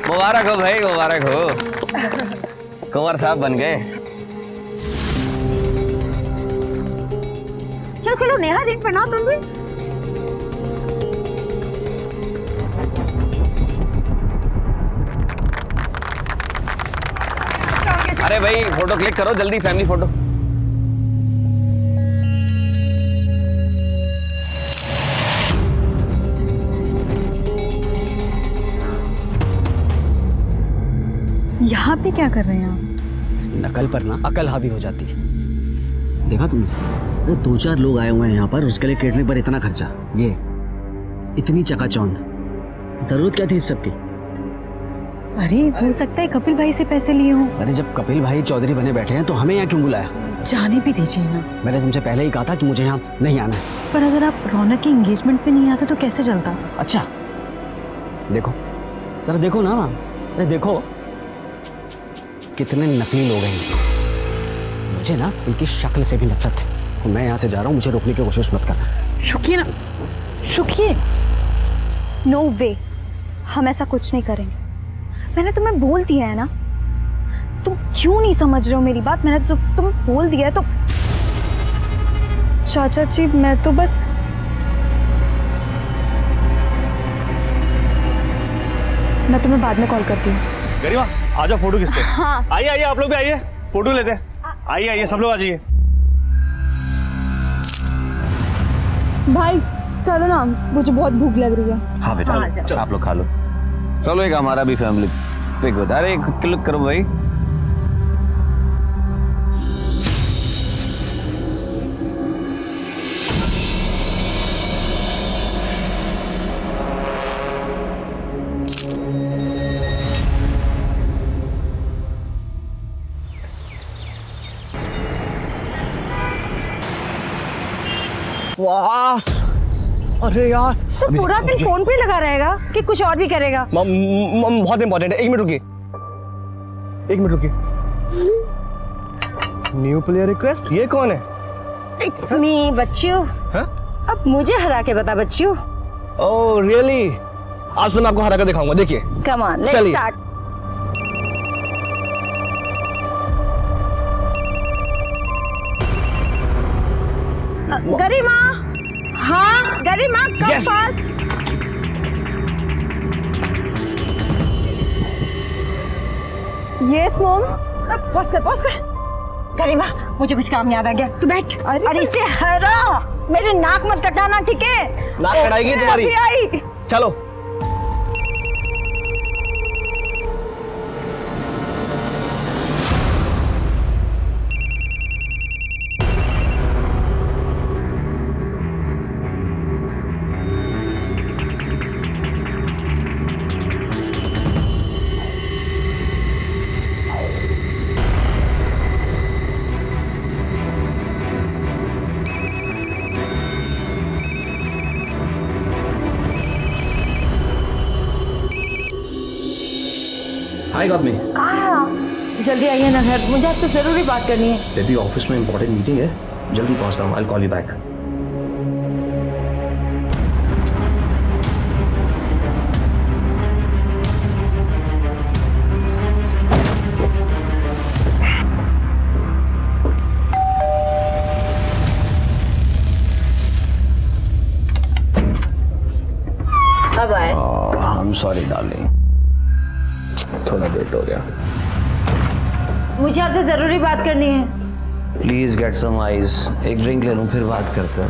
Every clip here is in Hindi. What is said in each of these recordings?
मुबारक हो भाई, मुबारक हो। कुंवर साहब बन गए। चलो चलो नेहा, रिंग पहनाओ तुम भी। अरे भाई फोटो क्लिक करो जल्दी, फैमिली फोटो। यहाँ पे क्या कर रहे हैं आप? नकल पर ना अकल हावी हो जाती है। देखा तुमने? अरे 2-4 लोग आए हुए हैं यहाँ पर, उसके लिए केटरिंग पर इतना खर्चा, ये इतनी चकाचौंध, जरूरत क्या थी इस सब की? अरे हो सकता है कपिल भाई से पैसे लिए हों। अरे जब कपिल भाई चौधरी बने बैठे हैं तो हमें यहाँ क्यों बुलाया? जाने भी दीजिए ना। मैंने तुमसे पहले ही कहा था कि मुझे यहाँ नहीं आना है। पर अगर आप रौनक के एंगेजमेंट पे नहीं आते तो कैसे चलता? अच्छा देखो, जरा देखो ना, अरे देखो कितने नकली लोग हैं। मुझे ना उनकी शक्ल से भी नफरत है। तो मैं यहाँ से जा रहा हूँ, मुझे रोकने की कोशिश मत करना। रुकिए ना, रुकिए। नो वे, हम ऐसा कुछ नहीं करेंगे। मैंने तुम्हें बोल दिया है ना, तुम क्यों नहीं समझ रहे हो मेरी बात? मैंने तो तुम बोल दिया है तो। चाचा जी मैं तो बस, मैं तुम्हें बाद में कॉल करती हूँ। गरिमा आ जाओ, फोटो खींचते हैं। हाँ आइए आइए, आप लोग भी आइए, फोटो लेते हैं। आइए आइए, सब लोग आ जाइए। भाई चलो ना, मुझे बहुत भूख लग रही है। हाँ बेटा, आप लोग खा लो। चलो एक हमारा भी फैमिली पिक बता रहे, क्लिक करो भाई। वाह, अरे यार तो पूरा दिन फोन पे लगा रहेगा कि कुछ और भी करेगा? बहुत इंपॉर्टेंट है। 1 मिनट रुकिए, 1 मिनट रुकिए। न्यू प्लेयर रिक्वेस्ट, ये कौन है? इट्स मी बच्चों। अब मुझे हरा के बता बच्चों। Oh really? आज तो मैं आपको हरा कर दिखाऊंगा, देखिए। कम ऑन, लेट्स चलिए। स्टार्ट। गरिमा, हाँ गरिमा, कम Yes. Fast. Yes mom. Pause कर, पॉज कर। गरिमा, मुझे कुछ काम याद आ गया, तू बैठ। अरे इसे हरा, मेरे नाक मत कटाना, ठीक है? नाक कटाएगी तुम्हारी। अभी आई। चलो। हाय गॉट मी। जल्दी आइए ना घर, मुझे आपसे जरूरी बात करनी है। बेबी ऑफिस में इंपॉर्टेंट मीटिंग है, जल्दी पहुंचता हूँ। I call you back. अब आए। आई एम सॉरी डार्लिंग, थोड़ा लेट हो गया। मुझे आपसे जरूरी बात करनी है। प्लीज गेट सम आइस, एक ड्रिंक ले लूं फिर बात करते हैं।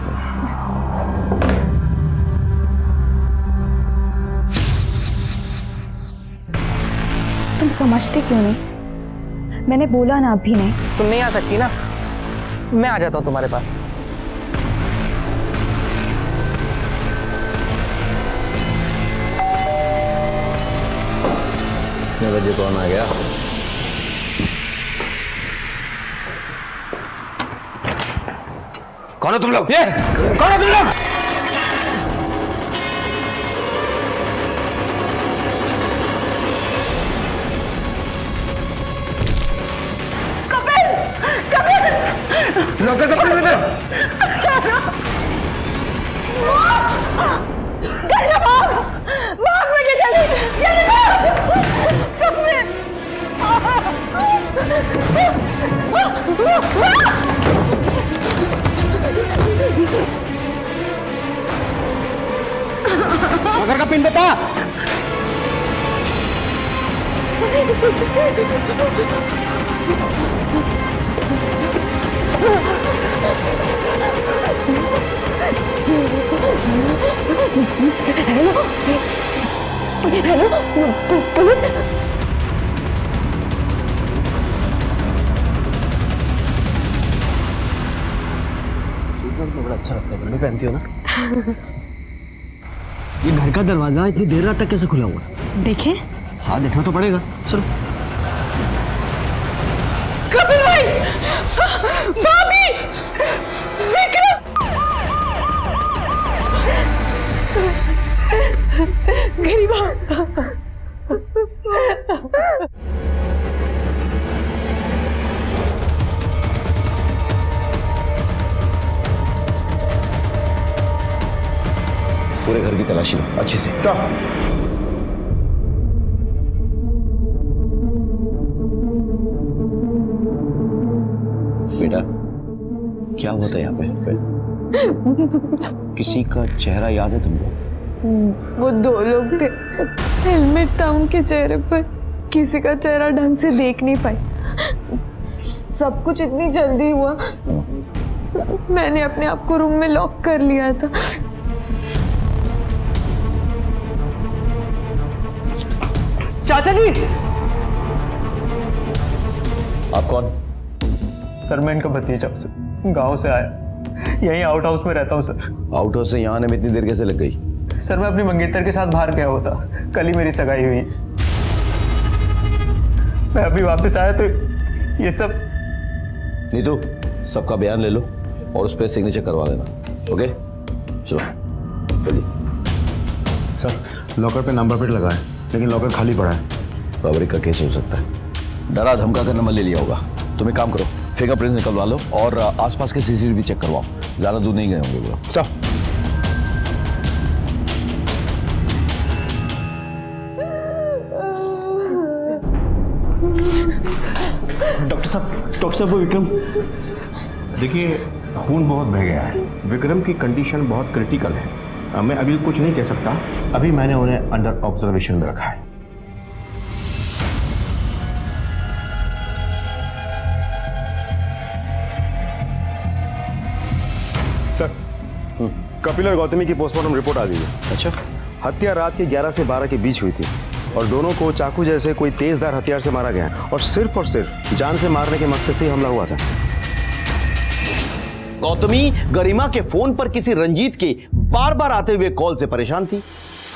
तुम समझते क्यों नहीं? मैंने बोला ना अभी नहीं। तुम नहीं आ सकती ना, मैं आ जाता हूँ तुम्हारे पास। कितने बजे कौन आ गया? कौन हो तुम लोग? ये कौन हो तुम लोग? लॉकर कपड़े में दे। भाग, भाग मुझे घर का पिन बता। बड़ा अच्छा लगता है, तुम भी पहनती हो ना? ये घर का दरवाजा इतनी देर रात तक कैसे खुला हुआ है? देखें। हाँ देखना तो पड़ेगा, चलो। कपिल भाई, भाभी, विक्रम, गरीबा। पूरे घर की तलाशी लो अच्छे से। सर बेटा क्या हुआ था यहाँ पे? किसी का चेहरा याद है तुमको? वो दो लोग थे, हेलमेट था उनके चेहरे पर, किसी का चेहरा ढंग से देख नहीं पाई। सब कुछ इतनी जल्दी हुआ, मैंने अपने आप को रूम में लॉक कर लिया था। चाचा जी। आप कौन? सर मैं इनका भतीजा हूँ सर, गाँव से आया, यहीं आउट हाउस में रहता हूँ सर। आउट हाउस से यहाँ आने में इतनी देर कैसे लग गई? सर मैं अपनी मंगेतर के साथ बाहर गया हुआ था, कल ही मेरी सगाई हुई। मैं अभी वापस आया तो ये सब। नीतू सबका बयान ले लो और उस पर सिग्नेचर करवा लेना। ओके चलो जल्दी। सर लॉकर पे नंबर प्लेट लगा है, लेकिन लॉकर खाली पड़ा है। रॉबरी का केस हो सकता है, डरा धमका कर नंबर ले लिया होगा। तुम एक काम करो, फिंगरप्रिंट्स निकलवा लो और आसपास के सीसीटीवी चेक करवाओ। ज्यादा दूर नहीं गए होंगे वो। सर डॉक्टर साहब वो विक्रम। देखिए खून बहुत बह गया है, विक्रम की कंडीशन बहुत क्रिटिकल है। मैं अभी कुछ नहीं कह सकता, अभी मैंने उन्हें अंडर ऑब्जर्वेशन में रखा है। सर कपिल और गौतमी की पोस्टमार्टम रिपोर्ट आ गई है। अच्छा, हत्या रात के 11 से 12 के बीच हुई थी और दोनों को चाकू जैसे कोई तेजधार हथियार से मारा गया और सिर्फ जान से मारने के मकसद से ही हमला हुआ था। गौतमी गरिमा के फोन पर किसी रंजीत के बार बार आते हुए कॉल से परेशान थी।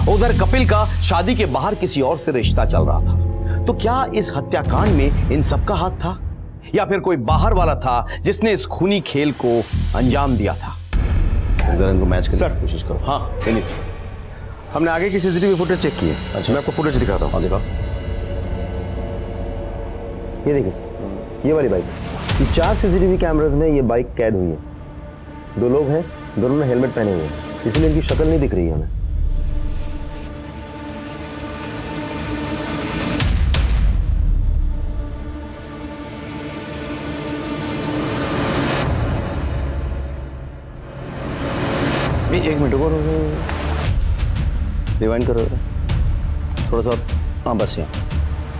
उधर कपिल का शादी के बाहर किसी और से रिश्ता चल रहा था। तो क्या इस हत्याकांड में इन सबका हाथ था या फिर कोई बाहर वाला था जिसने इस खूनी खेल को अंजाम दिया था? अगर इनको मैच करने सर। की कोशिश करो। हाँ चलिए। हमने आगे की सीसीटीवी फुटेज चेक की है। अच्छा। मैं आपको फुटेज दिखाता हूँ। हाँ दिखाओ। ये देखिए सर, ये वाली बाइक, ये 4 सीसीटीवी कैमरास में ये बाइक कैद हुई है। 2 लोग हैं, दोनों ने हेलमेट पहने हुए हैं, इसलिए इनकी शक्ल नहीं दिख रही है हमें। एक मिनट रुको, रिवाइंड करो थोड़ा सा। हाँ बस यहाँ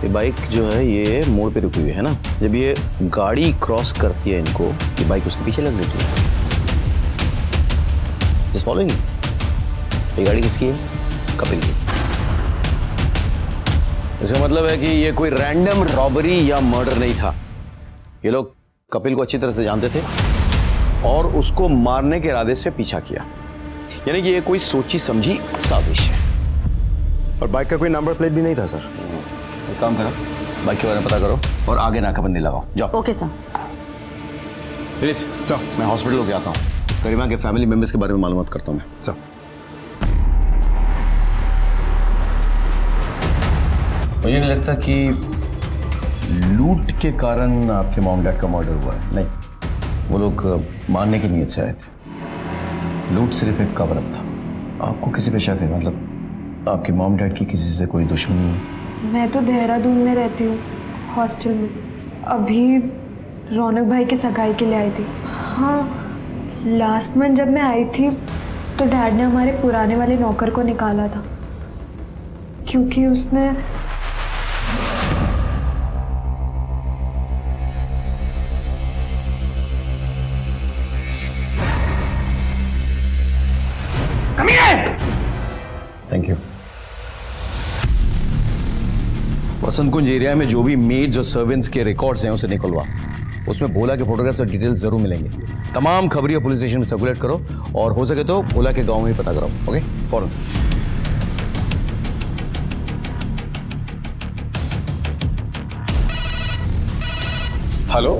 ये बाइक जो है ये मोड़ पे रुकी हुई है ना। जब ये गाड़ी क्रॉस करती है इनको, ये बाइक उसके पीछे लग लेती है। Just following. ये गाड़ी किसकी है? कपिल की। इसका मतलब है कि ये कोई रैंडम रॉबरी या मर्डर नहीं था। ये लोग कपिल को अच्छी तरह से जानते थे और उसको मारने के इरादे से पीछा किया। यानी कि ये कोई सोची समझी साजिश है। और बाइक का कोई नंबर प्लेट भी नहीं था सर। एक काम करो, बाइक के बारे में पता करो और आगे नाकाबंदी लगाओ। जाओ। Okay sir. विनीत सर, मैं हॉस्पिटल होके आता हूँ, गरिमा के फैमिली मेंबर्स के बारे में मालूमात करता हूँ मैं। सर मुझे नहीं लगता कि लूट के कारण आपके मॉम डैड का मर्डर हुआ है। नहीं, वो लोग मारने की नीयत से आए थे। लूट सिर्फ एक कवर अप था। आपको किसी पे शक है? मतलब आपके मॉम डैड की किसी से कोई दुश्मनी? मैं तो देहरादून में रहती हूँ, हॉस्टल में। अभी रौनक भाई की सगाई के लिए आई थी। हाँ, लास्ट मंथ जब मैं आई थी तो डैड ने हमारे पुराने वाले नौकर को निकाला था, क्योंकि उसने thank you. Vasant Kunj area में जो भी मेड्स और सर्वेंट्स के रिकॉर्ड्स हैं उसे निकलवा। उसमें भोला के फोटोग्राफ्स और डिटेल्स जरूर मिलेंगे। तमाम खबरियां पुलिस स्टेशन में सर्कुलेट करो और हो सके तो भोला के गांव में ही पता कराओ। ओके, फौरन। Hello,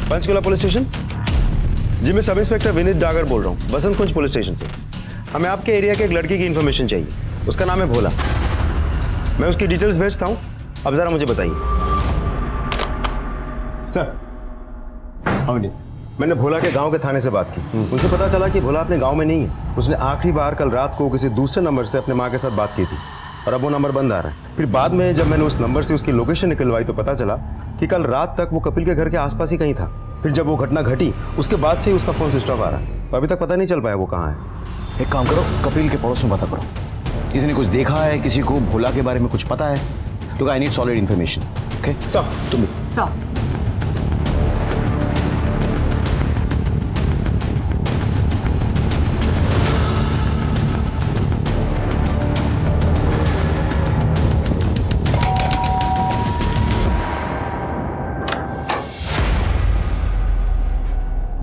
Panchkula police station. जी, मैं सब इंस्पेक्टर विनीत डागर बोल रहा हूँ, बसंत कुंज पुलिस स्टेशन से। हमें आपके एरिया के एक लड़की की इन्फॉर्मेशन चाहिए। उसका नाम है भोला। मैं उसकी डिटेल्स भेजता हूँ, अब जरा मुझे बताइए। सर, मैंने भोला के गांव के थाने से बात की। उनसे पता चला कि भोला अपने गांव में नहीं है। उसने आखिरी बार कल रात को किसी दूसरे नंबर से अपने माँ के साथ बात की थी और अब वो नंबर बंद आ रहा है। फिर बाद में जब मैंने उस नंबर से उसकी लोकेशन निकलवाई तो पता चला कि कल रात तक वो कपिल के घर के आसपास ही कहीं था। फिर जब वो घटना घटी उसके बाद से ही उसका फोन स्विच ऑफ आ रहा है। अभी तक पता नहीं चल पाया वो कहाँ है। एक काम करो, कपिल के पड़ोस में पता करो, किसी ने कुछ देखा है, किसी को भोला के बारे में कुछ पता है? तो I need solid information. Okay sir, तुम भी। सर,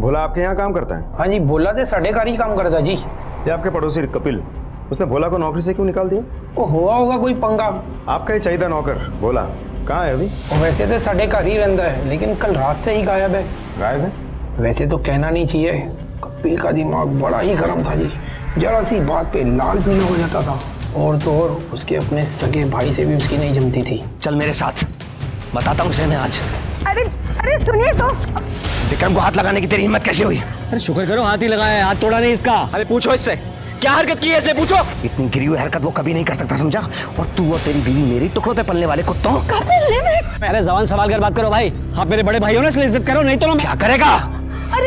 भोला आपके यहाँ काम करता है? हाँ जी, भोला से साढ़े कार ही काम करता जी। ये आपके पड़ोसी कपिल, उसने भोला को नौकरी से क्यों निकाल दिया? वो हुआ होगा कोई पंगा। आपका ही चाहिए नौकर भोला, कहाँ है अभी? वैसे तो साढ़े कार ही रहता है, लेकिन कल रात से ही गायब है। गायब है? वैसे तो कहना नहीं चाहिए, कपिल का दिमाग बड़ा ही गर्म था जी। जरा सी बात पे लाल पीला हो जाता था। और तो और उसके अपने सगे भाई से भी उसकी नहीं जमती थी। चल मेरे साथ, बताता हूँ उसे मैं आज। अरे अरे सुनिए तो। विक्रम को हाथ लगाने की तेरी हिम्मत कैसे हुई? अरे शुक्र करो हाथ ही लगाया है, हाथ तोड़ा नहीं इसका। अरे पूछो इससे, क्या हरकत की है इसने, पूछो। इतनी गिरी हुई हरकत वो कभी नहीं कर सकता, समझा? और तू और तेरी बीवी मेरी टुकड़ों पे पलने वाले कुत्तों। अरे जवान सवाल कर बात करो भाई। आप मेरे बड़े भाई हो ना, इसलिए इज्जत करो, नहीं तो क्या करेगा?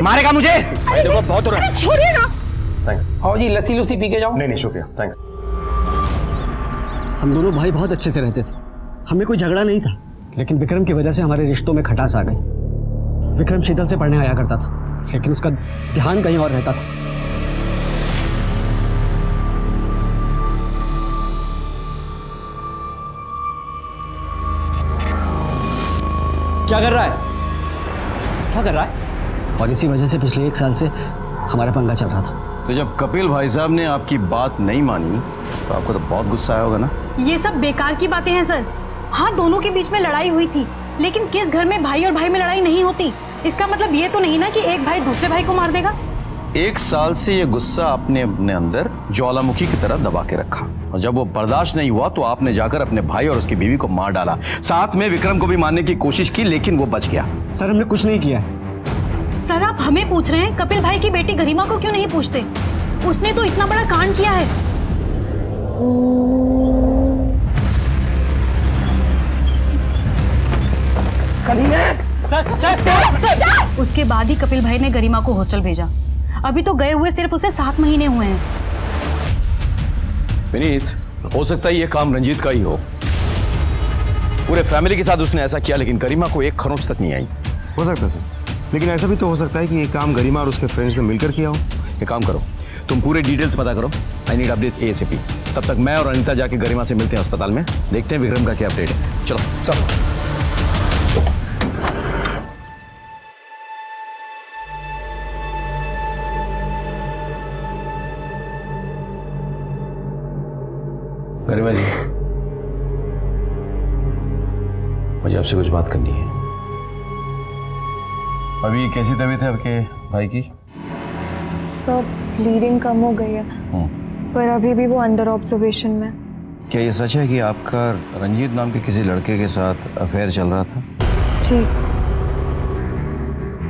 मारेगा मुझे? देखो बहुत हो रहा है। छोड़िए ना। थैंक्स। आओ जी, लस्सी लुस्सी पी के जाओ। नहीं शुक्रिया, थैंक्स। हम दोनों भाई बहुत अच्छे से रहते थे, हमें कोई झगड़ा नहीं था, लेकिन विक्रम की वजह से हमारे रिश्तों में खटास आ गई। विक्रम शीतल से पढ़ने आया करता था, लेकिन उसका ध्यान कहीं और रहता था। क्या कर रहा है? क्या कर रहा है? और इसी वजह से पिछले 1 साल से हमारा पंगा चल रहा था। तो जब कपिल भाई साहब ने आपकी बात नहीं मानी तो आपको तो बहुत गुस्सा आया होगा ना? ये सब बेकार की बातें हैं सर। हाँ, दोनों के बीच में लड़ाई हुई थी, लेकिन किस घर में भाई और भाई में लड़ाई नहीं होती? इसका मतलब ये तो नहीं ना कि एक भाई दूसरे भाई को मार देगा। 1 साल से ये गुस्सा आपने अपने अंदर ज्वालामुखी की तरह दबा के रखा, और जब वो बर्दाश्त नहीं हुआ तो आपने जाकर अपने भाई और उसकी बीवी को मार डाला। साथ में विक्रम को भी मारने की कोशिश की, लेकिन वो बच गया। सर हमने कुछ नहीं किया है। सर आप हमें पूछ रहे हैं, कपिल भाई की बेटी गरिमा को क्यों नहीं पूछते? उसने तो इतना बड़ा कांड किया है। सर, उसके बाद ही कपिल भाई ने गरिमा को हॉस्टल भेजा। अभी तो गए हुए सिर्फ उसे 7 महीने हुए हैं। विनीत, हो सकता है ये काम रंजीत का ही हो। पूरे फैमिली के साथ उसने ऐसा किया, लेकिन गरिमा को एक खरोंच तक नहीं आई। हो सकता है सर, लेकिन ऐसा भी तो हो सकता है कि ये काम गरिमा और उसके फ्रेंड्स ने मिलकर किया हो। एक काम करो, तुम पूरे डिटेल्स पता करो। I need updates ASAP। तब तक मैं और अनिता जाके गरिमा से मिलते हैं अस्पताल में, देखते हैं विक्रम का क्या अपडेट है। चलो चलो। गरिमा जी, मुझे आपसे कुछ बात करनी है। अभी कैसी तबीयत है आपके भाई की? सब ब्लीडिंग कम हो गई है, पर अभी भी वो अंडर ऑब्जर्वेशन में। क्या ये सच है कि आपका रंजीत नाम के किसी लड़के के साथ अफेयर चल रहा था? जी,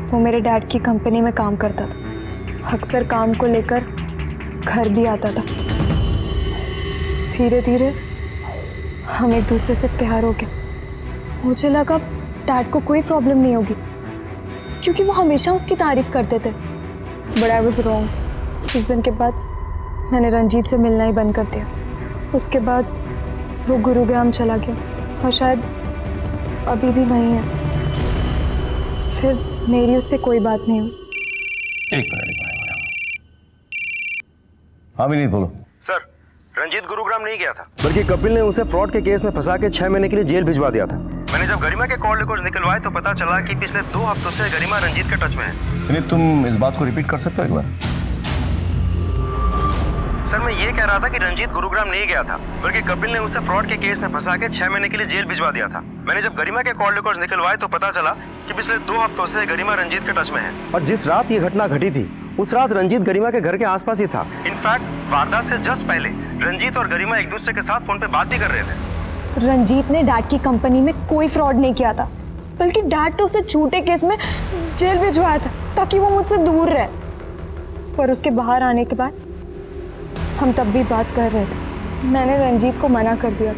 वो मेरे डैड की कंपनी में काम करता था। अक्सर काम को लेकर घर भी आता था। धीरे धीरे हम एक दूसरे से प्यार हो गया। मुझे लगा डैड को कोई प्रॉब्लम नहीं होगी क्योंकि वो हमेशा उसकी तारीफ करते थे, बट आई वाज रॉन्ग। इस दिन के बाद मैंने रंजीत से मिलना ही बंद कर दिया। उसके बाद वो गुरुग्राम चला गया और शायद अभी भी वहीं है। फिर मेरी उससे कोई बात नहीं हुई। एक मिनट। हाँ विनीत बोलो। सर, रंजीत गुरुग्राम नहीं गया था, बल्कि कपिल ने उसे फ्रॉड के केस में फंसा के 6 महीने के लिए जेल भिजवा दिया था। मैंने जब गरिमा के कॉल रिकॉर्ड्स निकलवाए तो पता चला कि पिछले 2 हफ्तों से गरिमा रंजीत के टच में है। विनीत तुम इस बात को रिपीट कर सकते हो एक बार? सर, मैं ये कह रहा था कि रंजीत गुरुग्राम नहीं गया था, बल्कि कपिल ने उसे फ्रॉड के केस में फंसा के 6 महीने के लिए जेल भिजवा दिया था। मैंने जब गरिमा के कॉल रिकॉर्ड्स निकलवाए तो पता चला कि पिछले 2 हफ्तों से गरिमा रंजीत के टच में है। और जिस रात ये घटना घटी थी उस रात रंजीत गरिमा के घर के आसपास ही था। इनफैक्ट वारदात से जस्ट पहले रंजीत और गरिमा एक दूसरे के साथ फोन पे बात भी कर रहे थे। रंजीत ने डैड की कंपनी में कोई फ्रॉड नहीं किया था, बल्कि डैड तो उसे झूठे केस में जेल भिजवाया था ताकि वो मुझसे दूर रहे। पर उसके बाहर आने के बाद हम तब भी बात कर रहे थे। मैंने रंजीत को मना कर दिया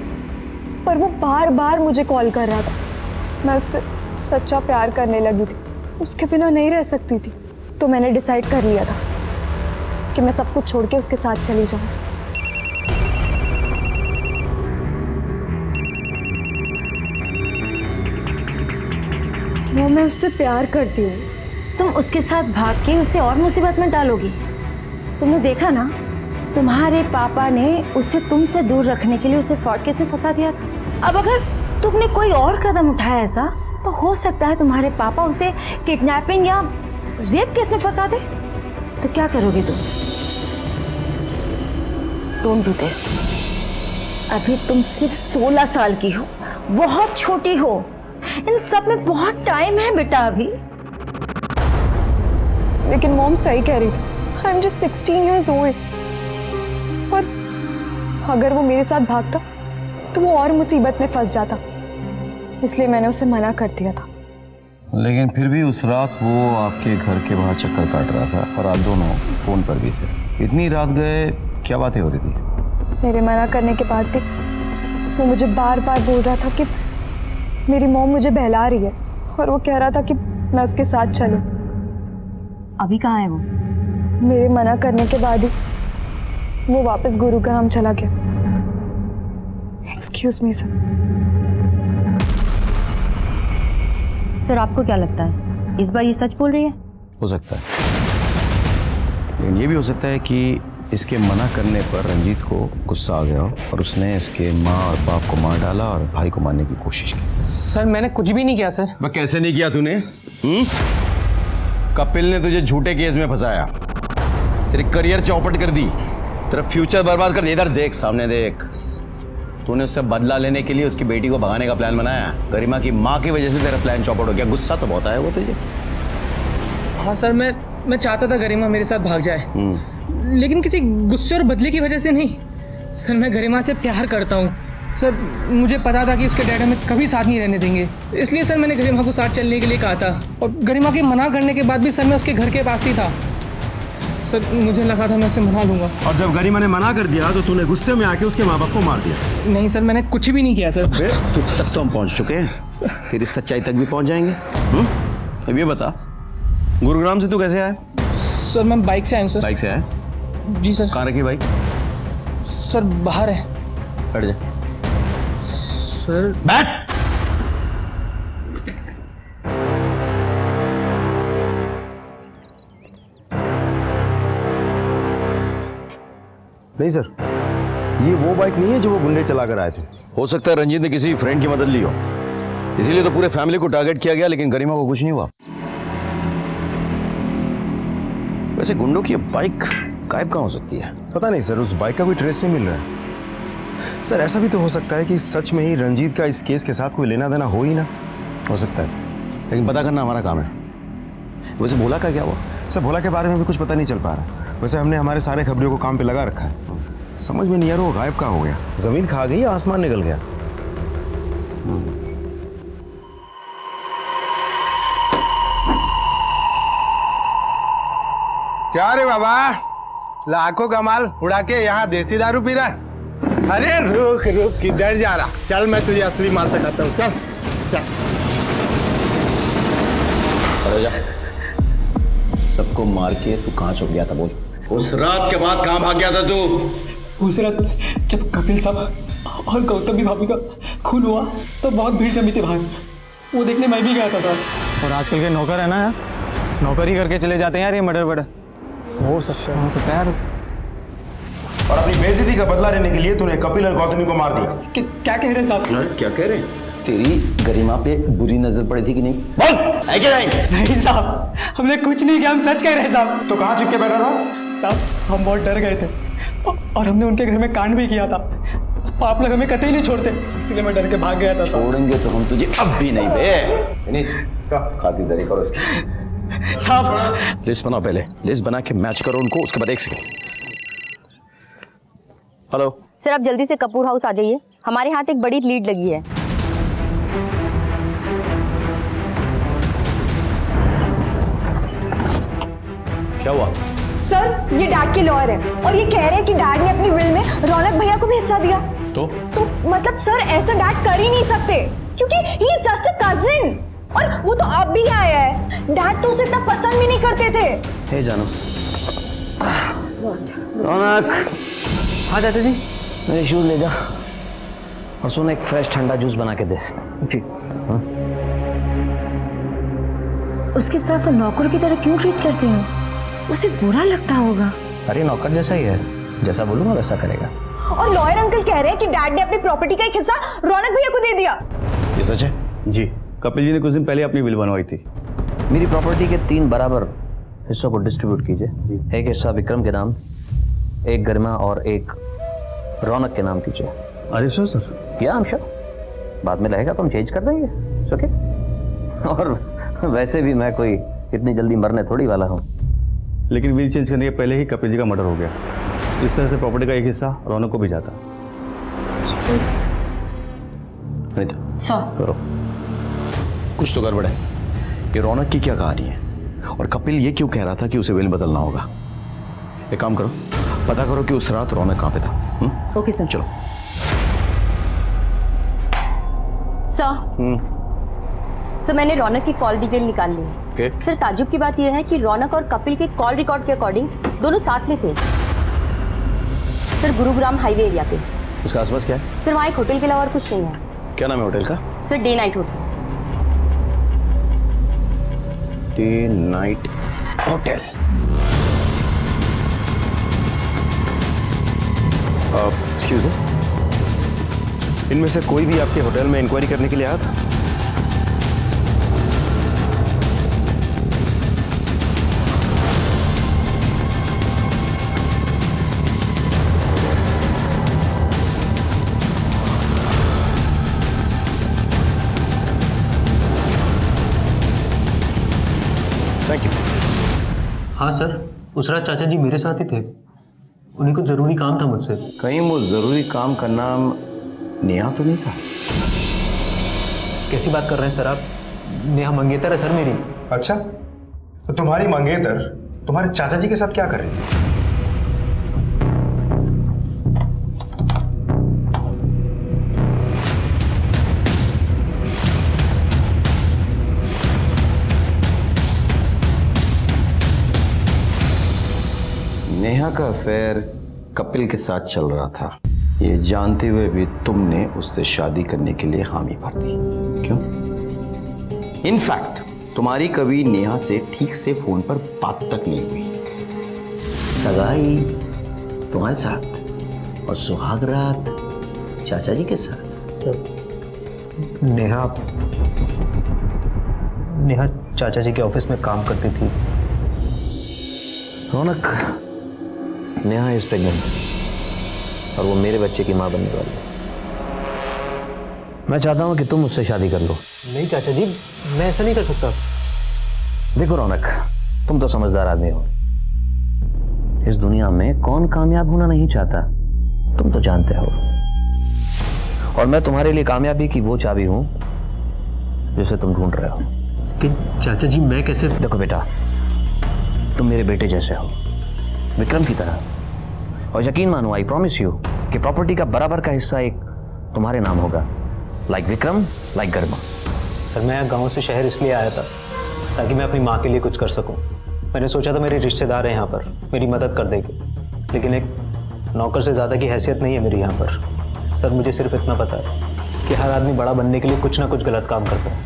पर वो बार बार मुझे कॉल कर रहा था। मैं उससे सच्चा प्यार करने लगी थी, उसके बिना नहीं रह सकती थी। तो मैंने डिसाइड कर लिया था कि मैं सब कुछ छोड़ के उसके साथ चली जाऊं। वो मैं उससे प्यार करती हूँ। तुम उसके साथ भाग के उसे और मुसीबत में डालोगी। तुमने देखा ना, तुम्हारे पापा ने उसे तुमसे दूर रखने के लिए उसे फ्रॉड केस में फंसा दिया था। अब अगर तुमने कोई और कदम उठाया ऐसा, तो हो सकता है तुम्हारे पापा उसे किडनैपिंग या रेप केस में फंसा दे। तो क्या करोगे तुम? Don't do this. अभी तुम सिर्फ 16 साल की हो, बहुत छोटी हो। इन सब में बहुत टाइम है बेटा अभी। लेकिन मॉम सही कह रही थी, I am just 16 years old। और अगर वो मेरे साथ भागता तो वो और मुसीबत में फंस जाता, इसलिए मैंने उसे मना कर दिया था। लेकिन फिर भी उस रात वो आपके घर के बाहर चक्कर काट रहा था और आप दोनों फोन पर भी थे। इतनी रात गए, क्या बातें हो रही थी? मेरे मना करने के बाद भी वो मुझे बार बार बोल रहा था कि मेरी मॉम मुझे बहला रही है और वो कह रहा था कि मैं उसके साथ चलूं। अभी कहाँ है वो? मेरे मना करने के बाद ही वो वापस गुरुग्राम चला गया। Excuse me sir. सर, आपको क्या लगता है इस बार ये सच बोल रही है? हो सकता है, लेकिन ये भी हो सकता है कि इसके मना करने पर रंजीत को गुस्सा आ गया हो और उसने इसके माँ और बाप को मार डाला और भाई को मारने की कोशिश की। सर मैंने कुछ भी नहीं किया सर। मैं कैसे नहीं किया तूने? कपिल ने तुझे झूठे केस में फंसाया, तेरी करियर चौपट कर दी, तेरा फ्यूचर बर्बाद कर दिया। इधर देख, सामने देख। तूने उससे बदला लेने के लिए उसकी बेटी को भगाने का प्लान बनाया। गरिमा की माँ की वजह से तेरा प्लान चौपट हो गया। गुस्सा तो बहुत आया वो तुझे। हाँ सर, मैं चाहता था गरिमा मेरे साथ भाग जाए, लेकिन किसी गुस्से और बदले की वजह से नहीं। सर मैं गरिमा से प्यार करता हूँ सर। मुझे पता था कि उसके डैड हमें कभी साथ नहीं रहने देंगे, इसलिए सर मैंने गरिमा को साथ चलने के लिए कहा था। और गरिमा के मना करने के बाद भी सर मैं उसके घर के पास ही था। सर मुझे लगा था मैं उसे मना लूंगा। और जब गरिमा ने मना कर दिया तो तूने गुस्से में आके उसके माँ बाप को मार दिया। नहीं सर, मैंने कुछ भी नहीं किया सर। तुझ तक तो हम पहुंच चुके हैं, फिर इस सच्चाई तक भी पहुंच जाएंगे। अब ये बता, गुरुग्राम से तू कैसे आया? सर मैं बाइक से आया हूँ सर। बाइक से आया? जी सर। कहाँ रखी बाइक? सर बाहर है। हट जा। सर बैठ। नहीं सर, ये वो बाइक नहीं है जो वो गुंडे चला कर आए थे। हो सकता है रंजीत ने किसी फ्रेंड की मदद ली हो, इसीलिए तो पूरे फैमिली को टारगेट किया गया, लेकिन गरिमा को कुछ नहीं हुआ। वैसे गुंडों की बाइक गायब कहाँ हो सकती है? पता नहीं सर, उस बाइक का कोई ट्रेस नहीं मिल रहा है। सर ऐसा भी तो हो सकता है कि सच में ही रंजीत का इस केस के साथ कोई लेना देना हो ही ना। हो सकता है, लेकिन पता करना हमारा काम है। वैसे भोला का क्या हुआ? सर भोला के बारे में भी कुछ पता नहीं चल पा रहा। वैसे हमने हमारे सारे खबरियों को काम पे लगा रखा है। समझ में नहीं आ रहा वो गायब कहाँ हो गया। जमीन खा गई या आसमान निकल गया? क्या रे बाबा, लाखों का माल उड़ा के यहाँ देसी दारू पी रहा है? अरे रुक रुक, किधर जा रहा? चल मैं तुझे असली माल सिखाता हूँ, चल चल। अरे जा, सबको मार के तू कहाँ छुप गया था बोल? उस रात के बाद कहाँ भाग गया था तू? उस रात जब कपिल साहब और गौतमी भाभी का खून हुआ तो बहुत भीड़ जमी थी बाहर, वो देखने मैं भी गया था सर। और आजकल के नौकर है ना यार, नौकर ही करके चले जाते हैं यार ये मर्डर वर्डर। हो सकता है यार। और अपनी बेइज्जती का बदला लेने के लिए तूने कपिल और गौतमी को मार दिया। क्या कह रहे हैं साहब? क्या कह रहे हैं? तेरी गरिमा पे बुरी नजर पड़ी थी कि नहीं? बोल, है कि नहीं? नहीं साहब, हमने कुछ नहीं किया, हम सच कह रहे हैं साहब। तो कहाँ छिप के बैठा था? साहब हम बहुत डर गए थे और हमने उनके घर में कांड भी किया था, तो आप लोग हमें कतई नहीं छोड़ते, इसलिए मैं डर के भाग गया था। छोड़ेंगे तो हम तुझे अब भी नहीं बे। खातिरदारी करो इसकी। साहब लिस्ट बनाओ, पहले लिस्ट बना के मैच करो उनको, उसके बाद एक सेकंड। हेलो सर, आप जल्दी से कपूर हाउस आ जाइए, हमारे हाथ एक बड़ी लीड लगी है। क्या हुआ? सर ये डैड के लॉयर है और ये कह रहे हैं कि डैड ने अपनी विल में रौनक भैया को भी हिस्सा दिया। तो मतलब सर ऐसा डैड कर ही नहीं सकते, क्योंकि he is just a cousin, और वो तो अब भी आया है। डैड तो उसे इतना पसंद भी नहीं करते थे। हे जानू, रौनक, हाँ चाचा जी, मेरे शूज ले जा और सुन, एक फ्रेश ठंडा जूस बना के दे। ठीक। उसके साथ तो नौकर की तरह क्यों ट्रीट करते हैं? उसे बुरा लगता होगा। अरे नौकर जैसा ही है, जैसा बोलूंगा वैसा करेगा। और लॉयर अंकल कह रहे हैं कि डैड ने अपनी प्रॉपर्टी का एक हिस्सा रौनक भैया को दे दिया। ये सच है? जी, कपिल जी ने कुछ दिन पहले अपनी विल बनवाई थी। मेरी प्रॉपर्टी के 3 बराबर हिस्सों को डिस्ट्रीब्यूट कीजिए। एक हिस्सा विक्रम के नाम, एक गरिमा और एक रौनक के नाम कीजिए। अरे सर या श्योर, बाद में रहेगा तो हम चेंज कर देंगे। ओके। और वैसे भी मैं कोई इतनी जल्दी मरने थोड़ी वाला हूँ। लेकिन विल चेंज करने के पहले ही कपिल जी का मर्डर हो गया, इस तरह से प्रॉपर्टी का एक हिस्सा रौनक को भी जाता। करो, कुछ तो गड़बड़ है। ये रौनक की क्या कहानी है और कपिल ये क्यों कह रहा था कि उसे विल बदलना होगा? एक काम करो, पता करो कि उस रात रौनक कहाँ पे था। Okay sir. चलो। सर मैंने रौनक की कॉल डिटेल निकाल ली है। Okay. सर ताजुब की बात यह है कि रौनक और कपिल के कॉल रिकॉर्ड के अकॉर्डिंग दोनों साथ में थे सर, गुरुग्राम हाईवे एरिया पे। उसका आसपास क्या है? सर वहाँ एक होटल के अलावा और कुछ नहीं है। क्या नाम है होटल का? Sir day night hotel. Day night hotel. Excuse me, इनमें से कोई भी आपके होटल में इंक्वायरी करने के लिए आया था? Thank you. हाँ सर, उस रात चाचा जी मेरे साथ ही थे, उन्हें कुछ जरूरी काम था मुझसे। कहीं वो जरूरी काम का नाम नेहा तो नहीं था? कैसी बात कर रहे हैं सर आप? नेहा मंगेतर है सर मेरी। अच्छा, तो तुम्हारी मंगेतर तुम्हारे चाचा जी के साथ क्या कर रही है? नेहा का अफेयर कपिल के साथ चल रहा था, ये जानते हुए भी तुमने उससे शादी करने के लिए हामी भर दी। क्यों? इनफैक्ट तुम्हारी कभी नेहा से ठीक से फोन पर बात तक नहीं हुई। सगाई तुम्हारे साथ और सुहाग रात चाचा जी के साथ। सर नेहा चाचा जी के ऑफिस में काम करती थी। रौनक, नेहा इज प्रेग्नेंट और वो मेरे बच्चे की मां बनने वाली है। मैं चाहता हूं कि तुम उससे शादी कर लो। नहीं चाचा जी, मैं ऐसा नहीं कर सकता। देखो रौनक, तुम तो समझदार आदमी हो, इस दुनिया में कौन कामयाब होना नहीं चाहता, तुम तो जानते हो। और मैं तुम्हारे लिए कामयाबी की वो चाबी हूं जिसे तुम ढूंढ रहे हो। लेकिन चाचा जी मैं कैसे? देखो बेटा, तुम मेरे बेटे जैसे हो, विक्रम की तरह, और यकीन मानो, आई प्रॉमिस यू कि प्रॉपर्टी का बराबर का हिस्सा एक तुम्हारे नाम होगा, लाइक विक्रम, लाइक गरिमा। सर मैं यहाँ गाँव से शहर इसलिए आया था ताकि मैं अपनी माँ के लिए कुछ कर सकूँ। मैंने सोचा था मेरे रिश्तेदार हैं यहाँ पर, मेरी मदद कर देंगे, लेकिन एक नौकर से ज़्यादा की हैसियत नहीं है मेरी यहाँ पर। सर मुझे सिर्फ इतना पता है कि हर आदमी बड़ा बनने के लिए कुछ ना कुछ गलत काम करता है,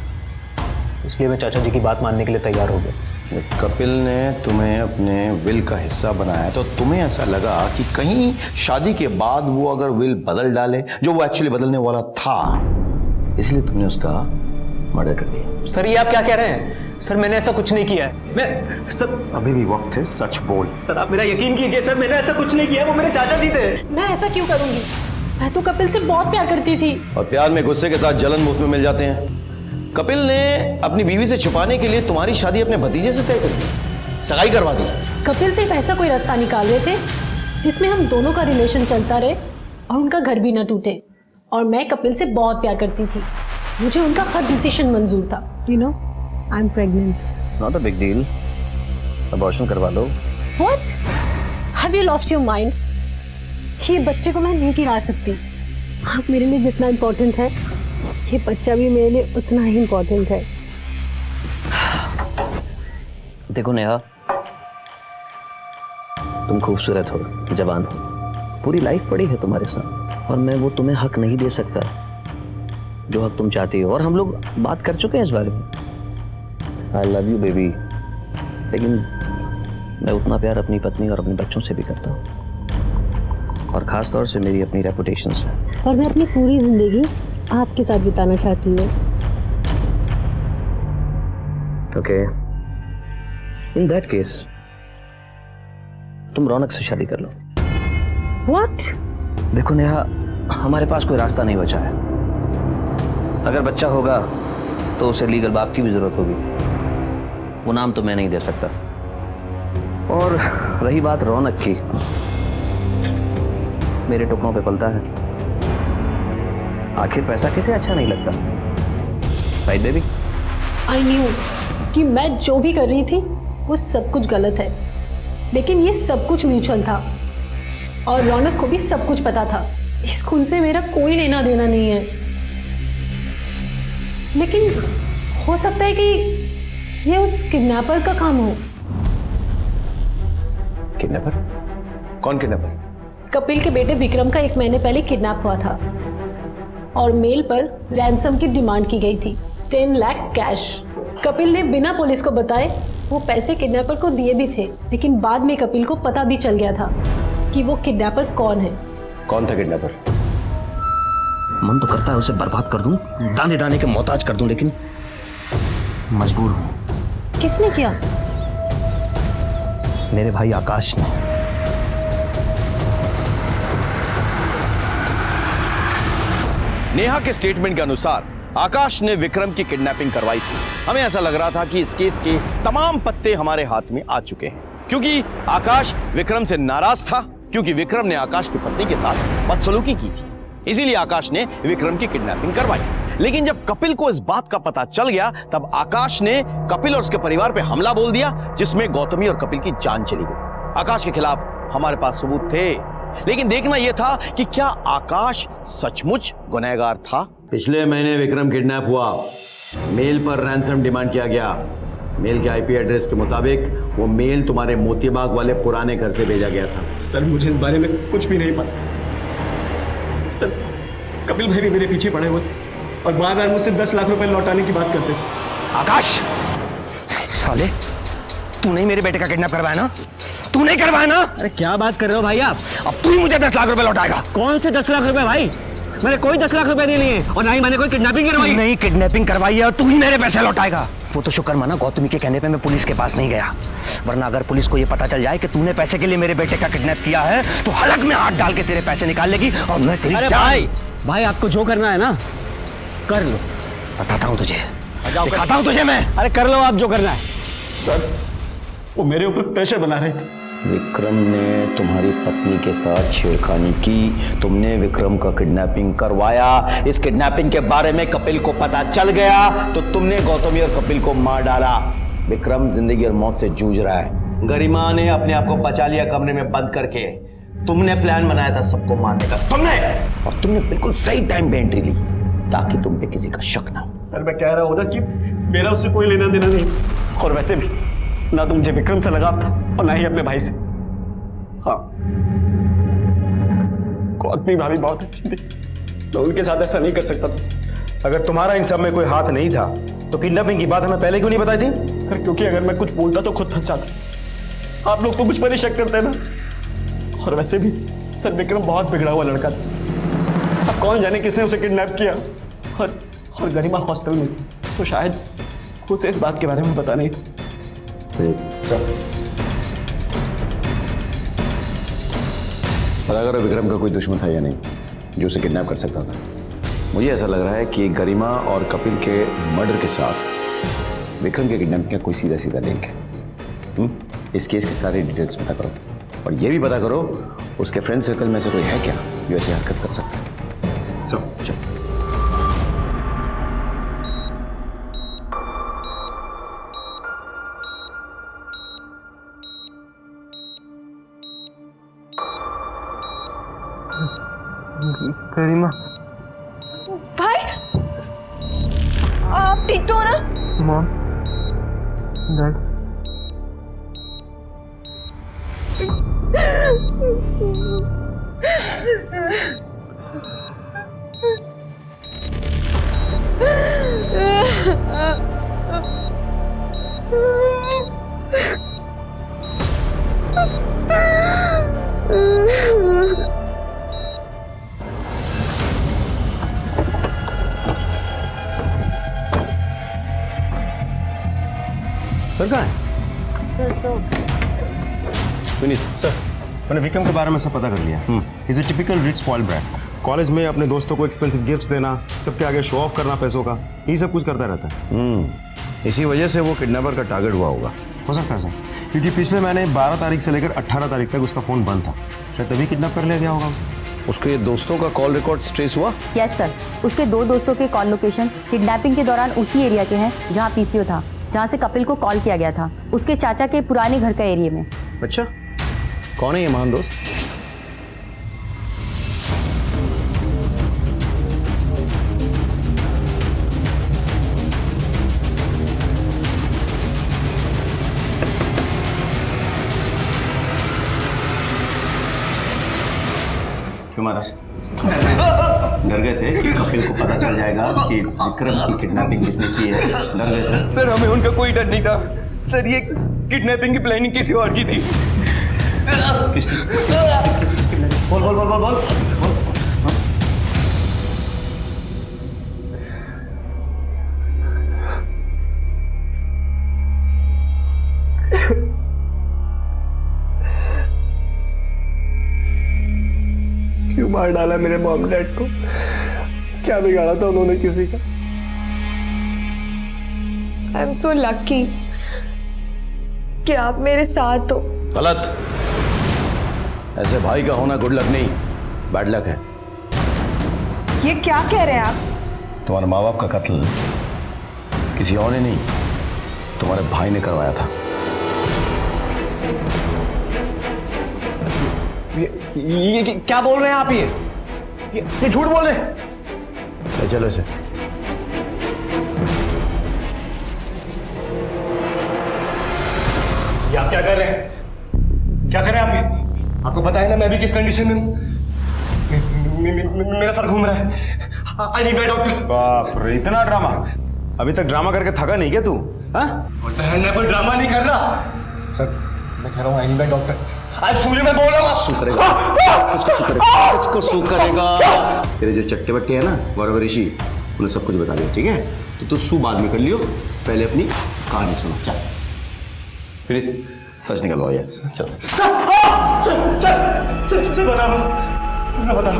इसलिए मैं चाचा जी की बात मानने के लिए तैयार हो गया। कपिल ने तुम्हें अपने विल का हिस्सा बनाया तो तुम्हें ऐसा लगा कि कहीं शादी के बाद वो अगर विल बदल डाले, जो वो एक्चुअली बदलने वाला था, इसलिए तुमने उसका मर्डर कर दिया। सर ये आप क्या कह रहे हैं? सर मैंने ऐसा कुछ नहीं किया है। मैं सर अभी भी वक्त है, सच बोल। सर आप मेरा यकीन कीजिए सर, मैंने ऐसा कुछ नहीं किया, वो मेरे चाचा जी थे। मैं ऐसा क्यों करूंगी? मैं तो कपिल से बहुत प्यार करती थी। और प्यार में गुस्से के साथ जलन मुफ्त में मिल जाते हैं। कपिल ने अपनी बीवी से छुपाने के लिए तुम्हारी शादी अपने भतीजे से तय कर दी, सगाई करवा दी। कपिल सिर्फ ऐसा कोई रास्ता निकाल रहे थे जिसमें हम दोनों का रिलेशन चलता रहे और उनका घर भी ना टूटे। और मैं कपिल से बहुत प्यार करती थी, मुझे उनका हर डिसीजन मंजूर था। You know, I am pregnant. Not a big deal, abortion करवा लो। What? Have you lost your mind? ये बच्चे को मैं नहीं गिरा सकती। आप मेरे लिए जितना इम्पोर्टेंट है, ये बच्चा भी मेरे लिए उतना ही इम्पोर्टेंट है। देखो नेहा, तुम खूबसूरत हो, जवान हो, पूरी लाइफ पड़ी है तुम्हारे साथ, और मैं वो तुम्हें हक नहीं दे सकता जो हक तुम चाहती हो। और हम लोग बात कर चुके हैं इस बारे में। आई लव यू बेबी, लेकिन मैं उतना प्यार अपनी पत्नी और अपने बच्चों से भी करता हूँ, और खास तौर से मेरी अपनी रेपुटेशन से। और मैं अपनी पूरी जिंदगी आपके साथ बिताना चाहती हूँ। ओके, इन दैट केस तुम रौनक से शादी कर लो। व्हाट? देखो नेहा, हमारे पास कोई रास्ता नहीं बचा है। अगर बच्चा होगा तो उसे लीगल बाप की भी जरूरत होगी, वो नाम तो मैं नहीं दे सकता। और रही बात रौनक की, मेरे टुकड़ों पे पलता है। आखिर पैसा किसे अच्छा नहीं लगता, राइट बेबी? आई न्यू कि मैं जो भी कर रही थी वो सब कुछ गलत है, लेकिन ये सब कुछ म्यूचुअल था और रौनक को भी सब कुछ पता था। इस खून से मेरा कोई लेना देना नहीं है, लेकिन हो सकता है कि ये उस किडनैपर का काम हो। किडनैपर? कौन किडनैपर? कपिल के बेटे विक्रम का 1 महीने पहले किडनैप हुआ था और मेल पर रैंसम की डिमांड की गई थी, 10 लाख कैश। कपिल ने बिना पुलिस को बताए वो पैसे किडनैपर को दिए भी थे, लेकिन बाद में कपिल को पता भी चल गया था कि वो किडनैपर कौन है। कौन था किडनैपर? मन तो करता है उसे बर्बाद कर दूं, दाने दाने के मोहताज कर दूं, लेकिन मजबूर हूं। किसने किया? मेरे भाई आकाश ने। नेहा के स्टेटमेंट के अनुसार आकाश ने विक्रम की किडनैपिंग करवाई थी। हमें ऐसा लग रहा था कि इस केस के तमाम पत्ते हमारे हाथ में आ चुके हैं, क्योंकि आकाश विक्रम से नाराज था, क्योंकि विक्रम ने आकाश की पत्नी के साथ बदसलूकी की थी। इसीलिए आकाश ने विक्रम की किडनैपिंग करवाई। लेकिन जब कपिल को इस बात का पता चल गया, तब आकाश ने कपिल और उसके परिवार पे हमला बोल दिया, जिसमें गौतमी और कपिल की जान चली गई। आकाश के खिलाफ हमारे पास सबूत थे, लेकिन देखना यह था कि क्या आकाश सचमुच गुनहगार था। पिछले महीने विक्रम किडनैप हुआ, मेल पर रैंसम डिमांड किया गया। मेल के आईपी एड्रेस के मुताबिक वो मेल तुम्हारे मोतीबाग वाले पुराने घर से भेजा गया था। सर मुझे इस बारे में कुछ भी नहीं पता। सर कपिल भाई भी मेरे पीछे पड़े हुए थे और बार बार मुझसे 10 लाख रुपए लौटाने की बात करते थे। आकाश, साले, तू नहीं मेरे बेटे का किडनैप करवाया ना? तू नहीं करवाया ना? अरे क्या बात कर रहे हो भाई आप? अब तू ही मुझे 10 लाख रुपए लौटाएगा। कौन से 10 लाख रुपए भाई? मैंने कोई 10 लाख रुपए नहीं लिए और ना ही मैंने कोई किडनैपिंग करवाई। नहीं किडनैपिंग करवाई है और तू ही मेरे पैसे लौटाएगा। वो तो शुक्र माना गौतमी के कहने पे मैं पुलिस के पास नहीं गया, वरना अगर पुलिस को ये पता चल जाए कि तूने पैसे के लिए मेरे बेटे का किडनैप किया है तो हलक में हाथ डाल के तेरे पैसे निकाल लेगी और मैं तेरी जान। भाई आपको जो करना है ना कर लो, बताता हूँ तुझे, दिखाता हूँ तुझे मैं। अरे कर लो आप जो करना है। सर वो मेरे ऊपर प्रेशर बना रहे थे। विक्रम ने तुम्हारी पत्नी के साथ छेड़खानी की, तुमने विक्रम का किडनैपिंग करवाया। इस किडनैपिंग के बारे में कपिल को पता चल गया तो तुमने गौतमी और कपिल को मार डाला। विक्रम जिंदगी और मौत से जूझ रहा है। गरिमा ने अपने आप को बचा लिया कमरे में बंद करके। तुमने प्लान बनाया था सबको मारने का, तुमने, और तुमने बिल्कुल सही टाइम पे एंट्री ली ताकि तुम पे किसी का शक ना हो। सर मैं कह रहा हूँ ना कि मेरा उससे कोई लेना देना नहीं, और वैसे भी ना तो मुझे विक्रम से लगाव था और ना ही अपने भाई से। हाँ, गौतमी भाभी बहुत अच्छी थी, मैं उनके साथ ऐसा नहीं कर सकता था। अगर तुम्हारा इन सब में कोई हाथ नहीं था तो किडनैपिंग की बात हमें पहले क्यों नहीं बताई थी? सर क्योंकि अगर मैं कुछ बोलता तो खुद फंस जाता। आप लोग तो मुझ पर ही शक करते ना। और वैसे भी सर विक्रम बहुत बिगड़ा हुआ लड़का था। अब कौन जाने किसने उसे किडनैप किया, और गरिमा हॉस्टल में थी, तो शायद उसे इस बात के बारे में पता नहीं था। पता करो विक्रम का कोई दुश्मन था या नहीं जो उसे किडनैप कर सकता था। मुझे ऐसा लग रहा है कि गरिमा और कपिल के मर्डर के साथ विक्रम के किडनैप का कोई सीधा सीधा लिंक है। इस केस की सारी डिटेल्स पता करो, और ये भी पता करो उसके फ्रेंड सर्कल में से कोई है क्या जो ऐसी हरकत कर सकता है। सब चलो। गरिमा, भाई आप ठीक तो हो ना? मॉम, डैड, सर कहाँ है? विनीत सर, मैंने विक्रम के बारे में सब पता कर लिया। Is a typical rich spoiled brat. College में अपने दोस्तों को एक्सपेंसिव गिफ्ट्स देना, सबके आगे शो ऑफ करना पैसों का, यही सब कुछ करता रहता है। इसी वजह से वो किडनैपर का टारगेट हुआ होगा। हो सकता है सर, क्योंकि पिछले महीने 12 तारीख से लेकर 18 तारीख तक उसका फोन बंद था, शायद तभी किडनैप कर लिया गया होगा उसे। उसके दोस्तों का कॉल रिकॉर्ड ट्रेस हुआ? यस सर, उसके 2 दोस्तों के कॉल लोकेशन किडनैपिंग के दौरान उसी एरिया के हैं जहाँ पीसीओ था, जहाँ से कपिल को कॉल किया गया था, उसके चाचा के पुराने घर का एरिया में। अच्छा, कौन है ये महान दोस्त? क्यों मारा? डर गए थे कि कपिल को पता चल जाएगा कि विक्रम की किडनैपिंग किसने की है? डर गए थे? सर हमें उनका कोई डर नहीं था सर, ये किडनैपिंग की प्लानिंग किसी और की थी। किसकी? बोल बोल बोल बोल बोल। क्यों मार डाला मेरे मॉम डैड को? क्या बिगाड़ा था उन्होंने किसी का? आई एम सो लकी कि आप मेरे साथ हो। गलत। ऐसे भाई का होना गुड लक नहीं, बैड लक है। ये क्या कह रहे हैं आप? तुम्हारे माँ बाप का कत्ल किसी और ने नहीं, तुम्हारे भाई ने करवाया था। ये क्या बोल रहे हैं आप? ये झूठ बोल रहे हैं। ले चलो इसे। ये आप क्या कर रहे हैं? क्या कर रहे हैं आप? ये आपको पता है ना मैं अभी किस कंडीशन में हूँ? मेरा सर घूम रहा है। I need my doctor. बाप रे, इतना ड्रामा! अभी तक ड्रामा करके थका नहीं क्या तू? हाँ? मैं कोई ड्रामा नहीं कर रहा सर, मैं कह रहा हूँ आई नीड माय डॉक्टर। आज सूर्य में बोल रहा हूँ। सू करेगा? किसको सू करेगा? किसको सू करेगा? तेरे जो चट्टे बट्टे है ना गौरव ऋषि, उन्हें सब कुछ बता दिया, ठीक है? तो तू सू बाद में कर लियो, पहले अपनी कहानी सुनो। चल फिर सच निकलवाओ यार। चल बता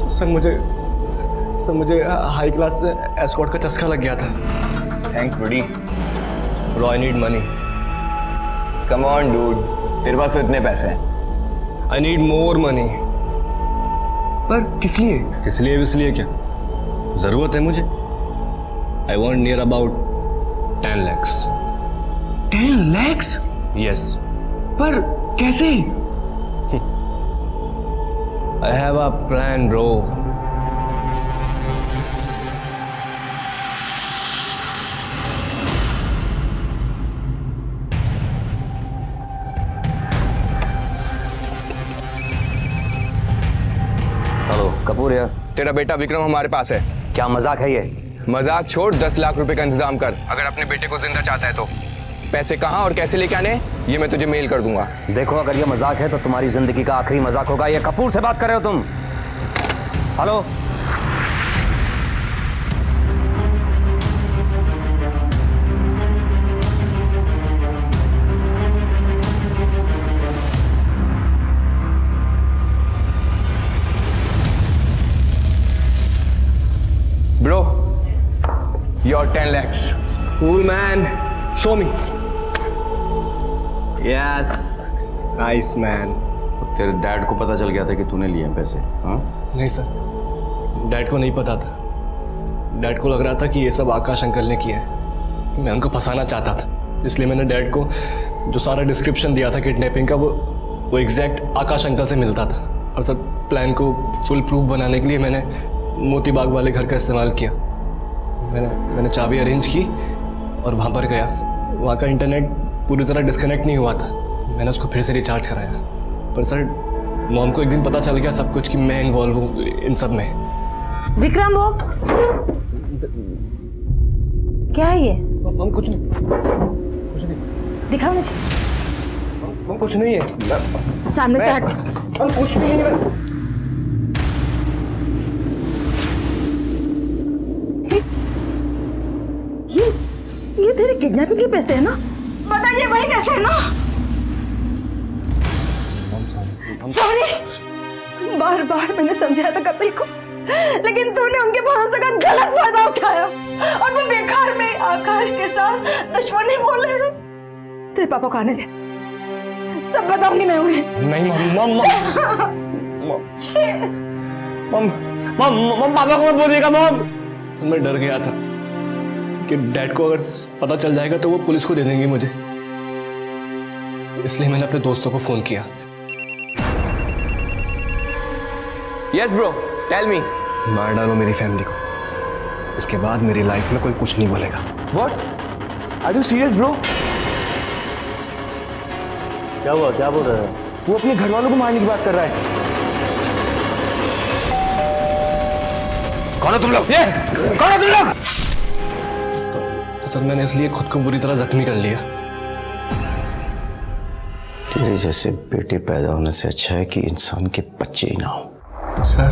सर, मुझे हाई क्लास एस्कॉर्ट का चस्का लग गया था। थैंक्स बड़ी। Bro I need money. Come on dude, तेरे पास तो इतने पैसे हैं। I need more money. पर किस लिए? किस लिए इसलिए क्या जरूरत है मुझे? I want near about 10 lakhs। 10 lakhs? Yes. पर कैसे? I have a plan, bro. Hello Kapoor यार। तेरा बेटा विक्रम हमारे पास है। क्या मजाक है ये? मजाक छोड़, 10 लाख रुपए का इंतजाम कर अगर अपने बेटे को जिंदा चाहता है तो। पैसे कहाँ और कैसे लेके आने ये मैं तुझे मेल कर दूंगा। देखो अगर ये मजाक है तो तुम्हारी जिंदगी का आखिरी मजाक होगा। ये कपूर से बात कर रहे हो तुम? Hello bro, your 10 lakhs. Cool man. Show me. Yes. Nice man. तेरे डैड को पता चल गया था कि तूने लिए हैं पैसे? हाँ? नहीं सर, डैड को नहीं पता था। डैड को लग रहा था कि ये सब आकाश अंकल ने किया है। मैं उनको फंसाना चाहता था, इसलिए मैंने डैड को जो सारा डिस्क्रिप्शन दिया था किडनैपिंग का वो एग्जैक्ट आकाश अंकल से मिलता था। और सर प्लान को फुल प्रूफ बनाने के लिए मैंने मोती बाग वाले घर का इस्तेमाल किया। मैंने चाबी अरेंज की और वहाँ पर गया। वहाँ का इंटरनेट पूरी तरह डिस्कनेक्ट नहीं हुआ था। मैंने उसको फिर से रिचार्ज कराया, पर सर मॉम को एक दिन पता चल गया सब कुछ कि मैं इन्वॉल्व हूँ इन सब में। विक्रम वो क्या है ये? मॉम कुछ नहीं। दिखा मुझे। मॉम कुछ नहीं है। सामने से हट। मॉम कुछ भी नहीं है। ये तेरे किडनैपिंग के पैसे हैं ना? बताइए वही पैसे हैं ना? सॉरी, बार बार मैंने समझाया था कपिल को, लेकिन तूने उनके भरोसे का गलत फायदा उठाया और वो बेकार में आकाश के साथ दुश्मनी मोल ले रहे। तेरे पापा को आने दे, सब बताऊंगी मैं उन्हें। नहीं मॉम पापा को मत बोलिएगा मॉम। मैं डर गया था कि डैड को अगर पता चल जाएगा तो वो पुलिस को दे देंगे मुझे, इसलिए मैंने अपने दोस्तों को फोन किया। Yes bro, tell me. मार डालो मेरी फैमिली को, उसके बाद मेरी लाइफ में कोई कुछ नहीं बोलेगा। What? Are you serious bro? क्या हुआ? क्या बोल रहे हो? वो अपने घर वालों को मारने की बात कर रहा है। कौन है तुम लोग? ये कौन है तुम लोग? तो सर मैंने इसलिए खुद को बुरी तरह जख्मी कर लिया। तेरे जैसे बेटे पैदा होने से अच्छा है कि इंसान के बच्चे ही ना हो। सर